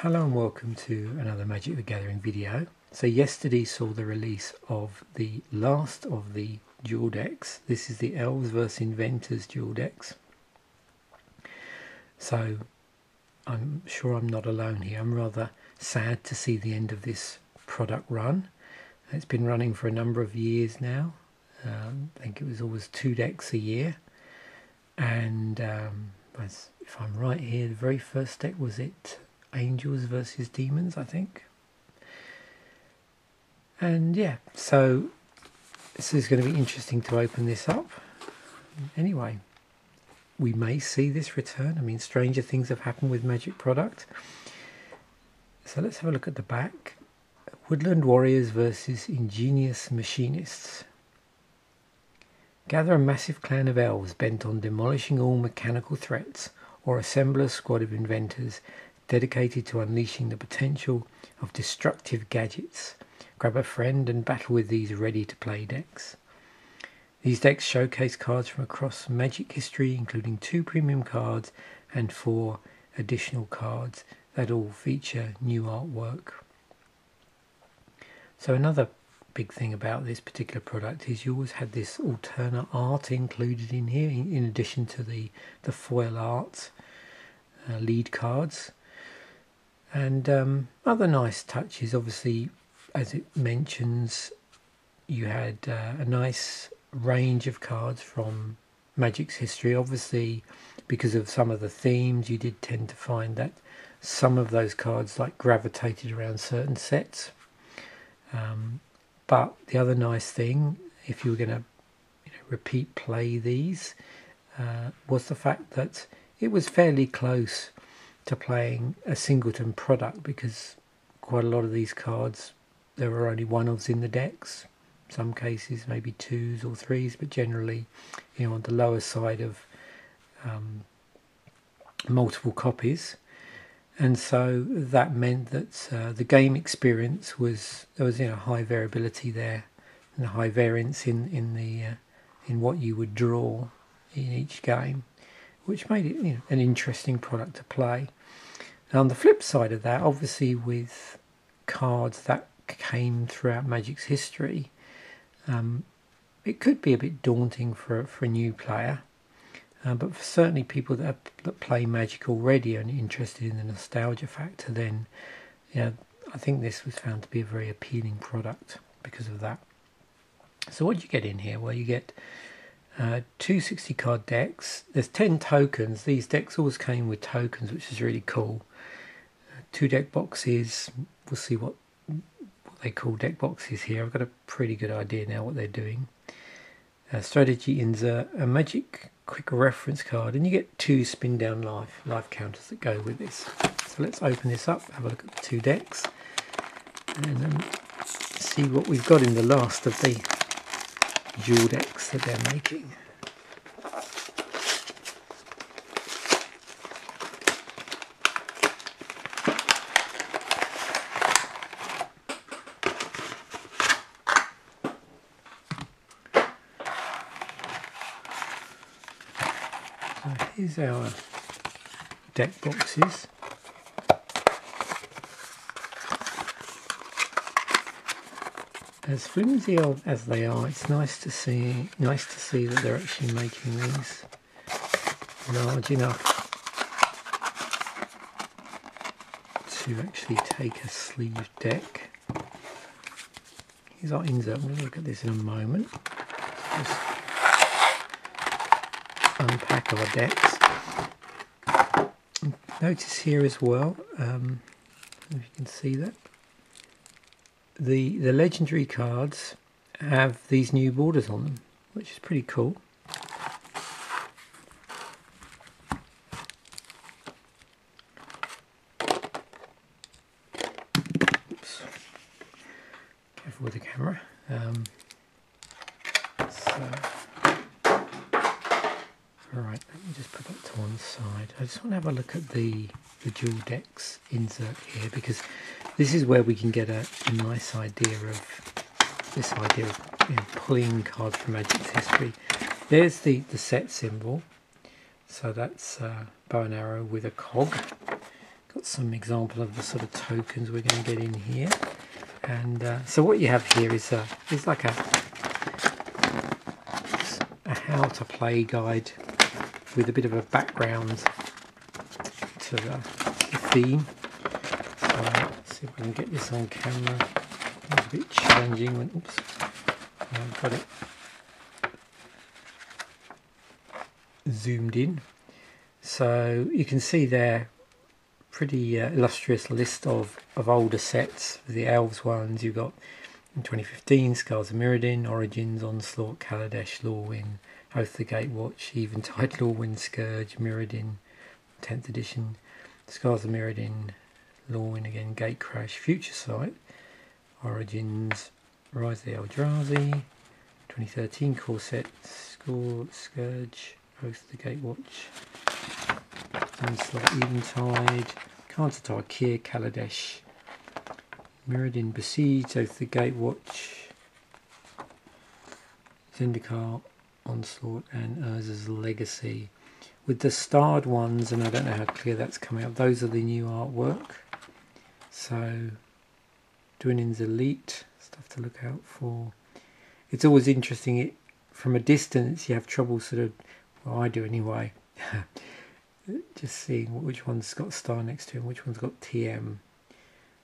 Hello and welcome to another Magic the Gathering video. So yesterday saw the release of the last of the dual decks. This is the Elves vs Inventors dual decks. So I'm sure I'm not alone here. I'm rather sad to see the end of this product run. It's been running for a number of years now. I think it was always 2 decks a year. And if I'm right here, the very first deck was it Angels versus Demons, I think. And yeah, so this is going to be interesting to open this up. Anyway, we may see this return. I mean, stranger things have happened with Magic product. So let's have a look at the back. Woodland Warriors versus Ingenious Machinists. Gather a massive clan of elves bent on demolishing all mechanical threats, or assemble a squad of inventors dedicated to unleashing the potential of destructive gadgets. Grab a friend and battle with these ready-to-play decks. These decks showcase cards from across Magic history, including 2 premium cards and 4 additional cards that all feature new artwork. So another big thing about this particular product is you always had this alternate art included in here, in addition to the foil art lead cards. And other nice touches, obviously, as it mentions, you had a nice range of cards from Magic's history. Obviously, because of some of the themes, you did tend to find that some of those cards gravitated around certain sets. But the other nice thing, if you were going to repeat play these, was the fact that it was fairly close to playing a singleton product, because quite a lot of these cards, there were only one-ofs in the decks. Some cases maybe 2s or 3s, but generally, on the lower side of multiple copies. And so that meant that the game experience there was high variability there, and high variance in what you would draw in each game, which made it an interesting product to play. Now on the flip side of that, obviously with cards that came throughout Magic's history, it could be a bit daunting for a new player. But for certainly people that play Magic already and interested in the nostalgia factor, then I think this was found to be a very appealing product because of that. So what do you get in here? Well, you get 2 60 card decks. There's 10 tokens. These decks always came with tokens, which is really cool. 2 deck boxes. We'll see what they call deck boxes here. I've got a pretty good idea now what they're doing. A strategy insert, a Magic quick reference card, and you get 2 spin down life counters that go with this. So let's open this up, have a look at the 2 decks, and see what we've got in the last of the dual decks that they're making. So here's our deck boxes. As flimsy as they are, it's nice to see that they're actually making these large enough to actually take a sleeved deck. Here's our insert. I'm going to look at this in a moment. Just unpack our decks. Notice here as well, if you can see that, the legendary cards have these new borders on them, which is pretty cool. Oops. Careful with the camera. Alright, let me just put that to one side. I just want to have a look at the dual decks insert here, because this is where we can get a nice idea of this idea of pulling cards from Magic's history. There's the set symbol, so that's bow and arrow with a cog got some example of the sort of tokens we're going to get in here. And so what you have here is like a how to play guide with a bit of a background to the theme. So let's see if we can get this on camera. It's a bit challenging when, oops, I've got it zoomed in. So you can see there, pretty illustrious list of older sets. The Elves ones you've got in 2015, Scars of Mirrodin, Origins, Onslaught, Kaladesh, Lorwyn, Oath of the Gatewatch, Eventide, Lorwyn, Scourge, Mirrodin, 10th edition, Scars of Mirrodin, Lorwyn again, Gatecrash, Future Sight, Origins, Rise of the Eldrazi, 2013 core set, Scourge, Oath of the Gatewatch, Onslaught, Eventide, Counter Tyr, Kaladesh, Mirrodin, Besieged, Oath of the Gatewatch, Zendikar, Onslaught, and Urza's Legacy. With the starred ones, and I don't know how clear that's coming up, those are the new artwork. So, Dwinning's Elite, stuff to look out for. It's always interesting, from a distance you have trouble sort of, well I do anyway, just seeing which one's got star next to him, which one's got TM.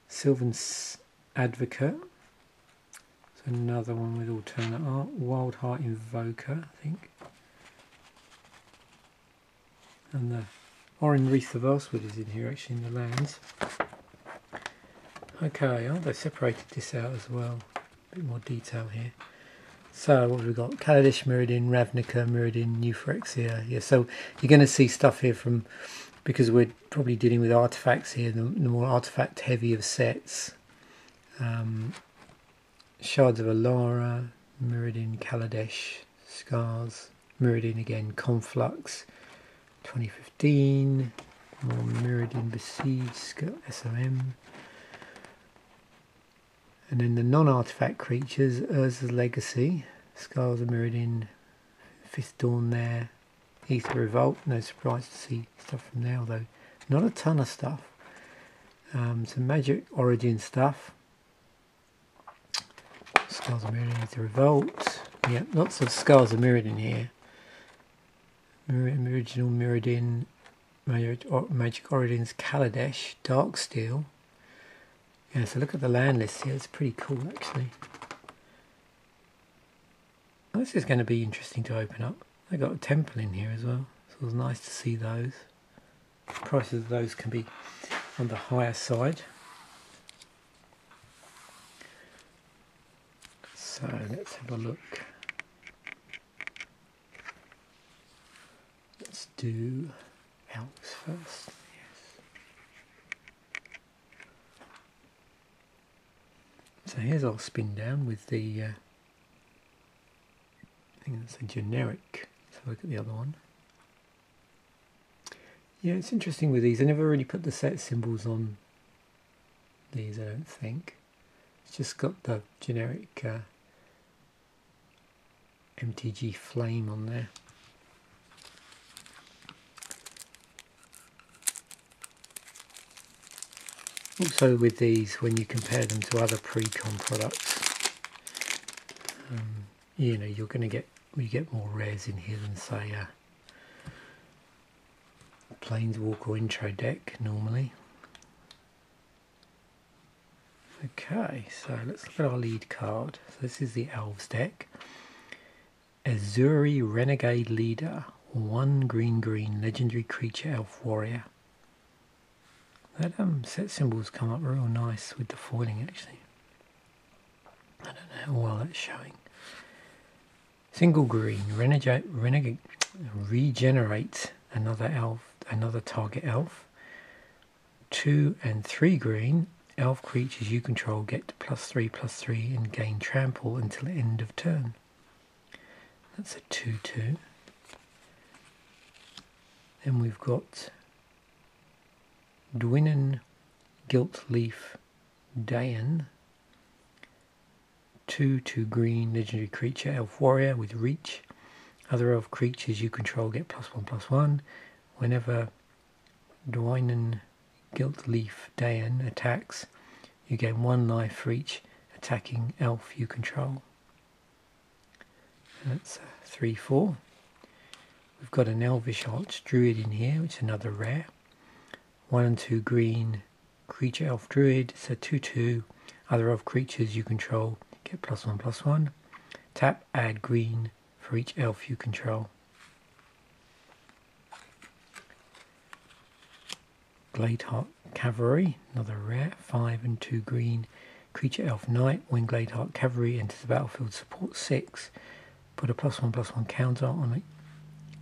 Sylvan's Advocate, so another one with alternate art. Wild Heart Invoker, I think. And the Orin Wreath of Elswood is in here actually in the lands. Okay, oh, they separated this out as well. A bit more detail here. So what have we got? Kaladesh, Mirrodin, Ravnica, Mirrodin, New Phyrexia. Yeah, so you're going to see stuff here from, because we're probably dealing with artifacts here, the more artifact heavy of sets. Shards of Alara, Mirrodin, Kaladesh, Scars, Mirrodin again, Conflux, 2015, more Mirrodin, Besieged, SOM. And then the non-artifact creatures, Urza's Legacy, Scars of Mirrodin, Fifth Dawn there, Ether Revolt, no surprise to see stuff from there, although not a ton of stuff. Some Magic Origin stuff. Scars of Mirrodin, Ether Revolt. Yeah, lots of Scars of Mirrodin here. Original Mirrodin, Magic Origins, Kaladesh, Darksteel. Yeah, so look at the land list here, it's pretty cool actually. This is going to be interesting to open up. They got a temple in here as well, so it was nice to see those. Prices of those can be on the higher side. So let's have a look. Let's do Elves first. So here's our spin down with the, I think that's a generic. Let's have a look at the other one. Yeah, it's interesting with these. I never really put the set symbols on these, I don't think. It's just got the generic MTG flame on there. Also with these, when you compare them to other pre-con products, you know, you're going to get, you get more rares in here than say a Planeswalker or intro deck normally. Okay, so let's look at our lead card. So this is the Elves deck. Azuri Renegade Leader, 1 green legendary creature elf warrior. That set symbols come up real nice with the foiling actually. I don't know how well that's showing. Single green, regenerate another target elf. 2 and 3 green, elf creatures you control get +3/+3 and gain trample until end of turn. That's a 2/2. Then we've got Dwinnen Giltleaf Dayan, 2/2 green legendary creature elf warrior with reach. Other elf creatures you control get +1/+1. Whenever Dwinnen Gilt Leaf Dayan attacks, you gain 1 life for each attacking elf you control. And that's 3/4. We've got an Elvish Archdruid in here, which is another rare. 1 and 2 green creature elf druid. It's a 2/2. Other elf creatures you control get +1/+1. Tap, add green for each elf you control. Gladeheart Cavalry, another rare. 5 and 2 green creature elf knight. When Gladeheart Cavalry enters the battlefield, support 6. Put a +1/+1 counter on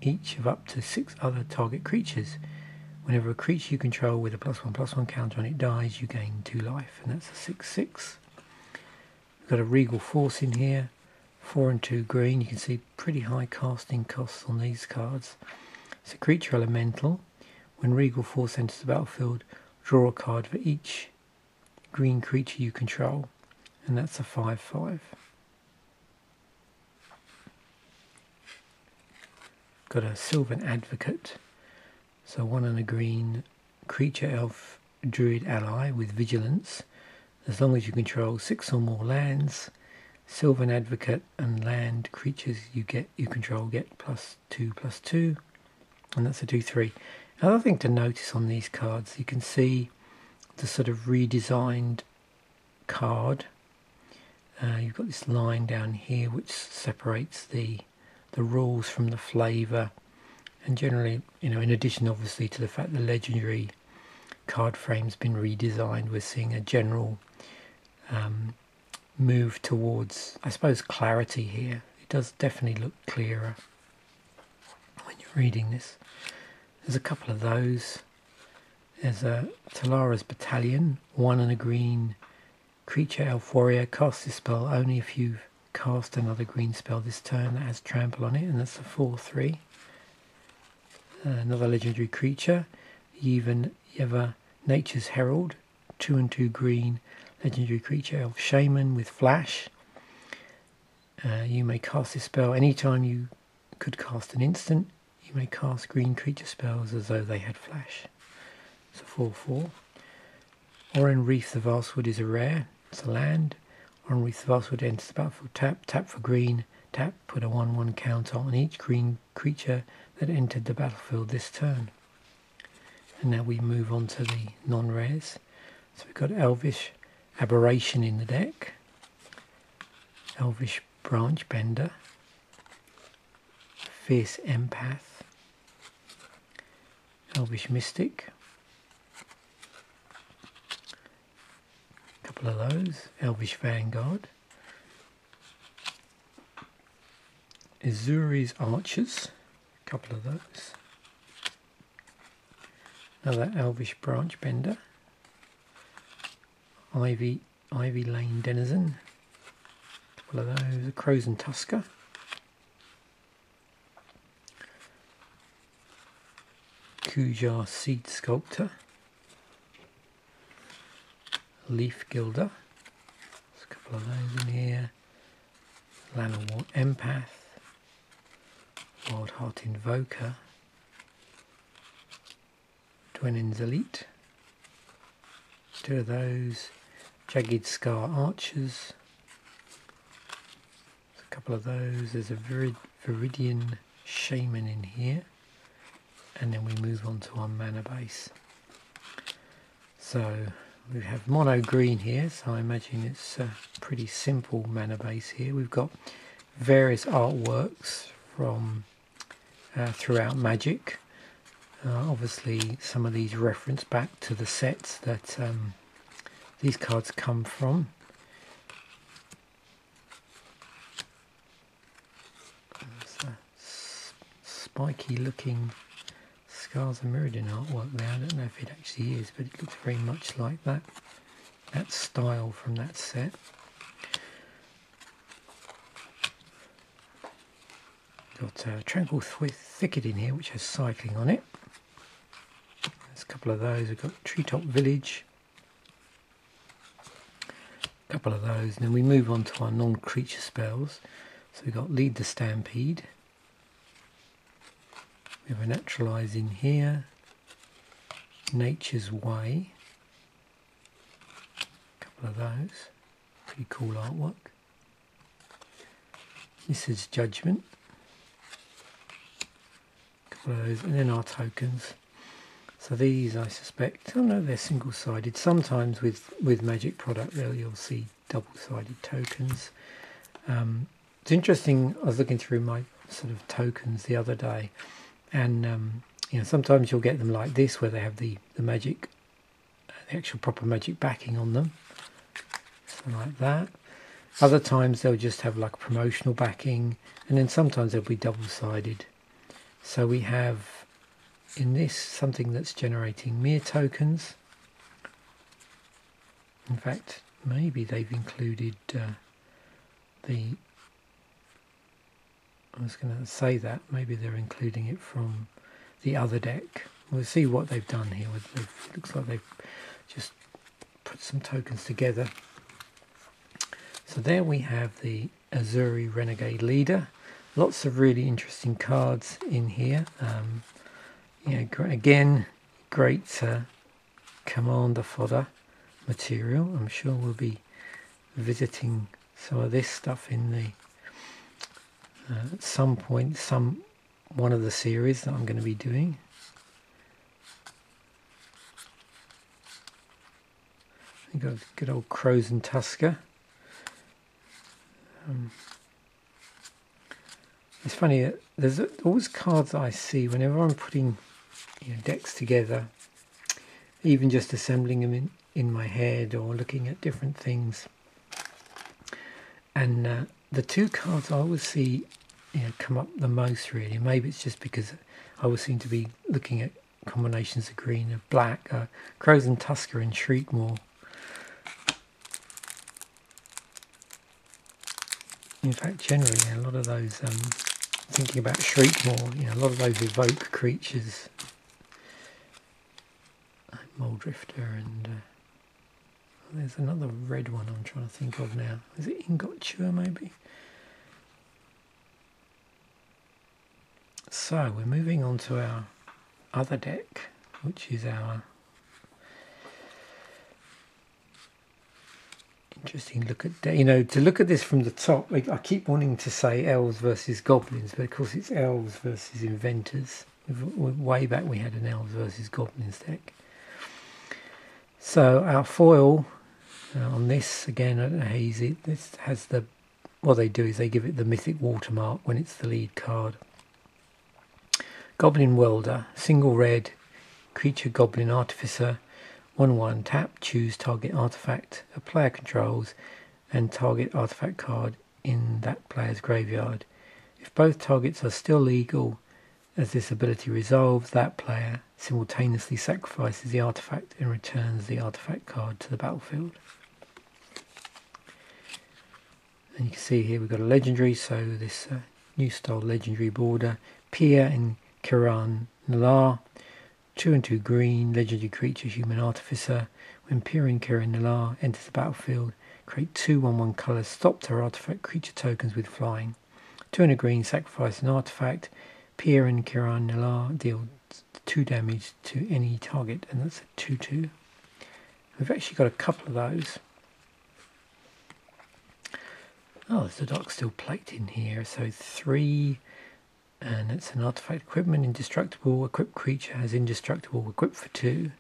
each of up to 6 other target creatures. Whenever a creature you control with a +1/+1 counter on it dies, you gain 2 life, and that's a 6/6. We've got a Regal Force in here, 4 and 2 green. You can see pretty high casting costs on these cards. It's a creature elemental. When Regal Force enters the battlefield, draw a card for each green creature you control, and that's a 5/5. Got a Sylvan Advocate, so 1 and a green creature elf druid ally with vigilance. As long as you control 6 or more lands, Sylvan Advocate and land creatures you control get +2/+2, and that's a 2/3. Another thing to notice on these cards, you can see the sort of redesigned card. You've got this line down here which separates the rules from the flavour, and generally, in addition obviously to the fact the legendary card frame's been redesigned, we're seeing a general move towards, I suppose, clarity here. It does definitely look clearer when you're reading this. There's a couple of those. There's a Talara's Battalion, 1 and a green creature elf warrior. Cast this spell only if you've cast another green spell this turn that has trample on it, and that's a 4/3. Another legendary creature, Yeva Nature's Herald, 2 and 2 green legendary creature elf shaman with flash. You may cast this spell anytime you could cast an instant. You may cast green creature spells as though they had flash. It's a 4/4. Oran Reef the Vastwood is a rare. It's a land. Oran Reef the Vastwood enters the battlefield. Tap for green. Tap, put a 1/1 counter on each green creature that entered the battlefield this turn. And now we move on to the non-rares. So we've got Elvish Aberration in the deck. Elvish Branch Bender. Fierce Empath. Elvish Mystic. A couple of those. Elvish Vanguard. Azuri's Archers. A couple of those. Another Elvish Branch Bender. Ivy Lane Denizen. A couple of those. A Crows and Tusker. Kujar Seed Sculptor. Leaf Gilder. There's a couple of those in here. Llanowar Empath. Wild Heart Invoker. Dwenin's Elite. 2 of those. Jagged Scar Archers. There's a couple of those. There's a Viridian Shaman in here. And then we move on to our mana base. So we have mono green here, so I imagine it's a pretty simple mana base here. We've got various artworks from throughout Magic. Obviously some of these reference back to the sets that these cards come from. There's a spiky looking Scars and Mirrodin artwork there. I don't know if it actually is, but it looks very much like that style from that set. Got Tranquil Thicket in here, which has cycling on it. There's a couple of those. We've got Treetop Village. A couple of those. And then we move on to our non-creature spells. So we've got Lead the Stampede. We have a Naturalize in here. Nature's Way. A couple of those. Pretty cool artwork. This is Judgment. A couple of those, and then our tokens. So these, I suspect, oh no, they're single-sided. Sometimes with Magic product, there you'll see double-sided tokens. It's interesting. I was looking through my sort of tokens the other day, and you know, sometimes you'll get them like this, where they have the Magic, the actual proper Magic backing on them, something like that. Other times they'll just have like promotional backing, and then sometimes they'll be double-sided. So we have in this something that's generating mere tokens. In fact, maybe they've included I was going to say that maybe they're including it from the other deck. We'll see what they've done here. It looks like they've just put some tokens together. So there we have the Azuri Renegade Leader. Lots of really interesting cards in here. Yeah, again, great commander fodder material. I'm sure we'll be visiting some of this stuff in the at some point, one of the series that I'm going to be doing. We've got good old Crows and Tusker. It's funny that there's always cards that I see whenever I'm putting decks together, even just assembling them in my head or looking at different things. And the two cards I always see come up the most, really. Maybe it's just because I always seem to be looking at combinations of green and black. Crows and Tusker and Shriekmaw. In fact, generally, a lot of those, thinking about Shriekmaw, a lot of those evoke creatures like Moldrifter, and there's another red one I'm trying to think of now. Is it Ingotua, maybe? So we're moving on to our other deck, which is our interesting look at, to look at this from the top. I keep wanting to say Elves versus Goblins, but of course it's Elves versus Inventors. Way back we had an Elves versus Goblins deck. So our foil on this, again at Hazy, this has what they do is they give it the mythic watermark when it's the lead card. Goblin Welder, single red, creature Goblin Artificer, 1/1, tap, choose target artifact a player controls and target artifact card in that player's graveyard. If both targets are still legal as this ability resolves, that player simultaneously sacrifices the artifact and returns the artifact card to the battlefield. And you can see here we've got a legendary, so this new style legendary border, Pia and Kiran Nalar, 2/2 green, legendary creature, human artificer. When Pia and Kiran Nalar enters the battlefield, create 2/1/1 colours, stop their artifact creature tokens with flying. 2 and a green, sacrifice an artifact. Pia and Kiran Nalar deal 2 damage to any target, and that's a 2/2. We've actually got a couple of those. Oh, there's the Dark Steel Plate in here, so 3, and it's an artifact equipment, indestructible, equipped creature has indestructible, equipped for 2.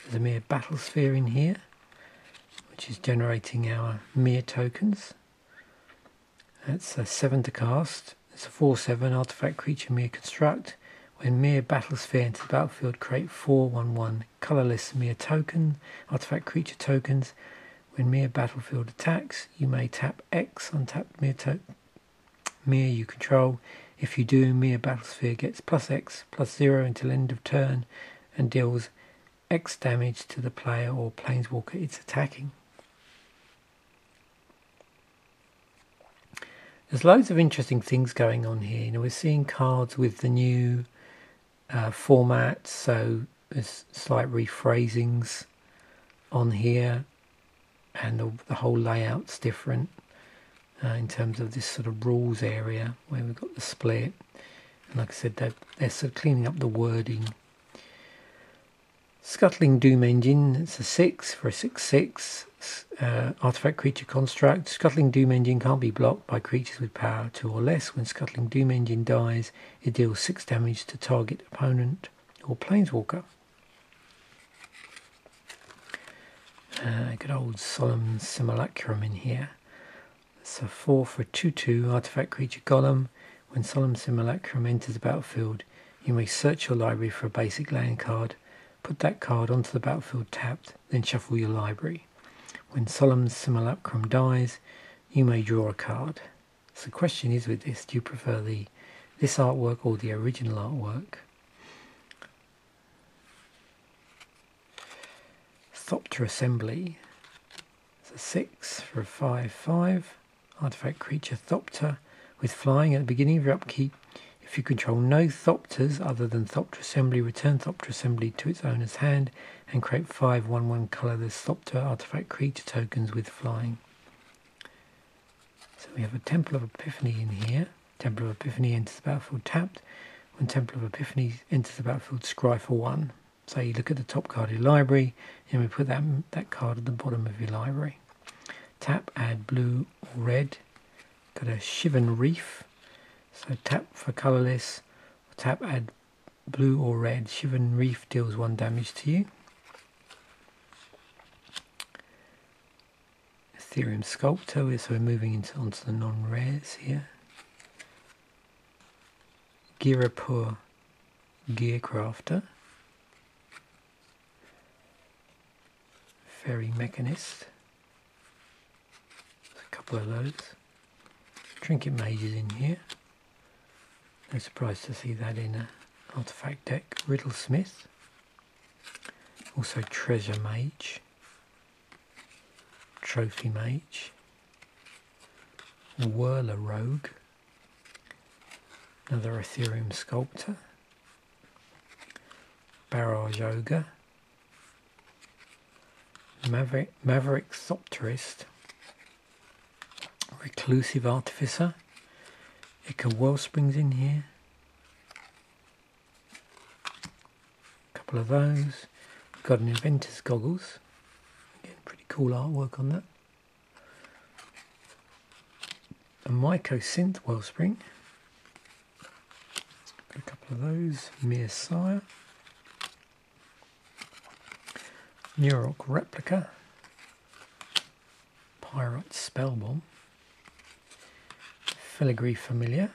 There's a mere battle sphere in here, which is generating our mere tokens. That's a 7 to cast. It's a 4/7 artifact creature mere construct. When mere battle sphere enters the battlefield, create 4/1/1 colourless mere token, artifact creature tokens. When mere battlefield attacks, you may tap X, untap mere you control. If you do, mere battlesphere gets +X, +0 until end of turn and deals X damage to the player or planeswalker it's attacking. There's loads of interesting things going on here. We're seeing cards with the new format, so there's slight rephrasings on here, and the whole layout's different. In terms of this sort of rules area where we've got the split, and like I said, they're sort of cleaning up the wording. Scuttling Doom Engine, it's a 6 for a 6/6 artifact creature construct. Scuttling Doom Engine can't be blocked by creatures with power 2 or less. When Scuttling Doom Engine dies, it deals 6 damage to target opponent or planeswalker. Good old Solemn Simulacrum in here. It's a 4 for a 2/2 artifact creature golem. When Solemn Simulacrum enters the battlefield, you may search your library for a basic land card, put that card onto the battlefield tapped, then shuffle your library. When Solemn Simulacrum dies, you may draw a card. So the question is with this, do you prefer this artwork or the original artwork? Thopter Assembly. It's a 6 for a 5/5 artifact creature Thopter with flying. At the beginning of your upkeep, if you control no Thopters other than Thopter Assembly, return Thopter Assembly to its owner's hand and create 5 1/1 colourless Thopter artifact creature tokens with flying. So we have a Temple of Epiphany in here. Temple of Epiphany enters the battlefield tapped. When Temple of Epiphany enters the battlefield, scry for 1. So you look at the top card of your library and we put that card at the bottom of your library. Tap, add blue or red. Got a Shivan Reef. So tap for colourless, tap, add blue or red. Shivan Reef deals 1 damage to you. Ethereum Sculptor, so we're moving onto the non-rares here. Girapur Gearcrafter. Fairy Mechanist. There's a couple of those. Trinket Mages in here. No surprise to see that in an artifact deck. Riddlesmith. Also Treasure Mage. Trophy Mage. Whirler Rogue. Another Ethereum Sculptor. Barrage Ogre. Maverick Thopterist. Reclusive Artificer. Ica Wellsprings in here. A couple of those. We've got an Inventors Goggles. Again, pretty cool artwork on that. A Mycosynth Wellspring. Got a couple of those. Mere Sire. Neurok Replica. Pyrite Spellbomb. Filigree Familiar.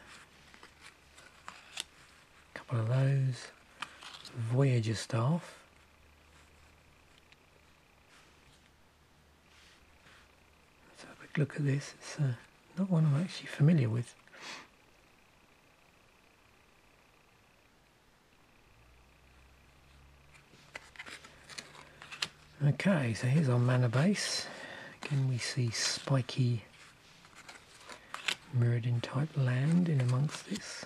A couple of those. Voyager Staff. Let's have a quick look at this. It's not one I'm actually familiar with. Okay, so here's our mana base. Again, we see spiky Mirrodin type land in amongst this.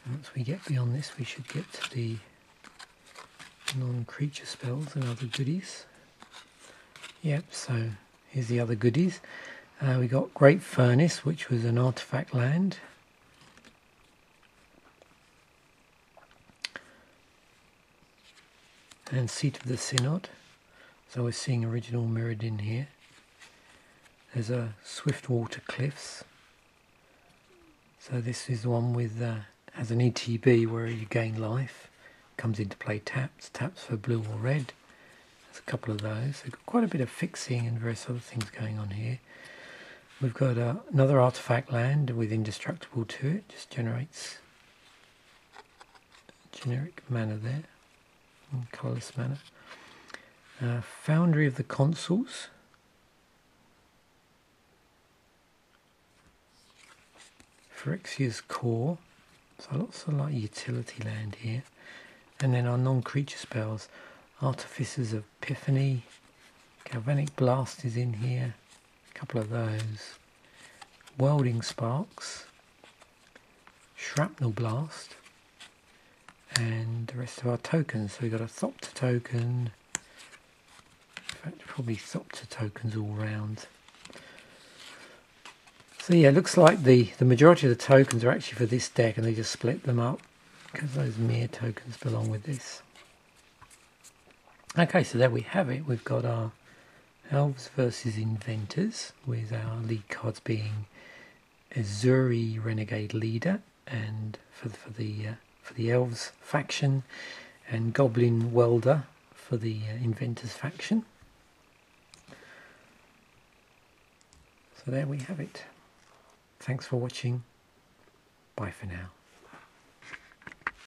Once we get beyond this, we should get to the non-creature spells and other goodies. Yep, so here's the other goodies. We got Great Furnace, which was an artifact land. And Seat of the Synod. So we're seeing original Mirrodin here. There's a Swiftwater Cliffs. So this is the one with has an ETB where you gain life. Comes into play taps for blue or red. There's a couple of those. So we've got quite a bit of fixing and various other things going on here. We've got another artifact land with indestructible to it. Just generates generic mana there. Colourless mana. Foundry of the Consuls. Phyrexia's Core. So lots of like utility land here. And then our non-creature spells. Artificers of Epiphany. Galvanic Blast is in here. A couple of those. Welding Sparks. Shrapnel Blast. And the rest of our tokens. So we've got a Thopter token. In fact, probably Thopter tokens all round. So yeah, it looks like the majority of the tokens are actually for this deck, and they just split them up because those mere tokens belong with this. Okay, so there we have it. We've got our Elves versus Inventors, with our lead cards being Azuri Renegade Leader, and for the Elves faction, and Goblin Welder for the Inventors faction. So there we have it. Thanks for watching. Bye for now.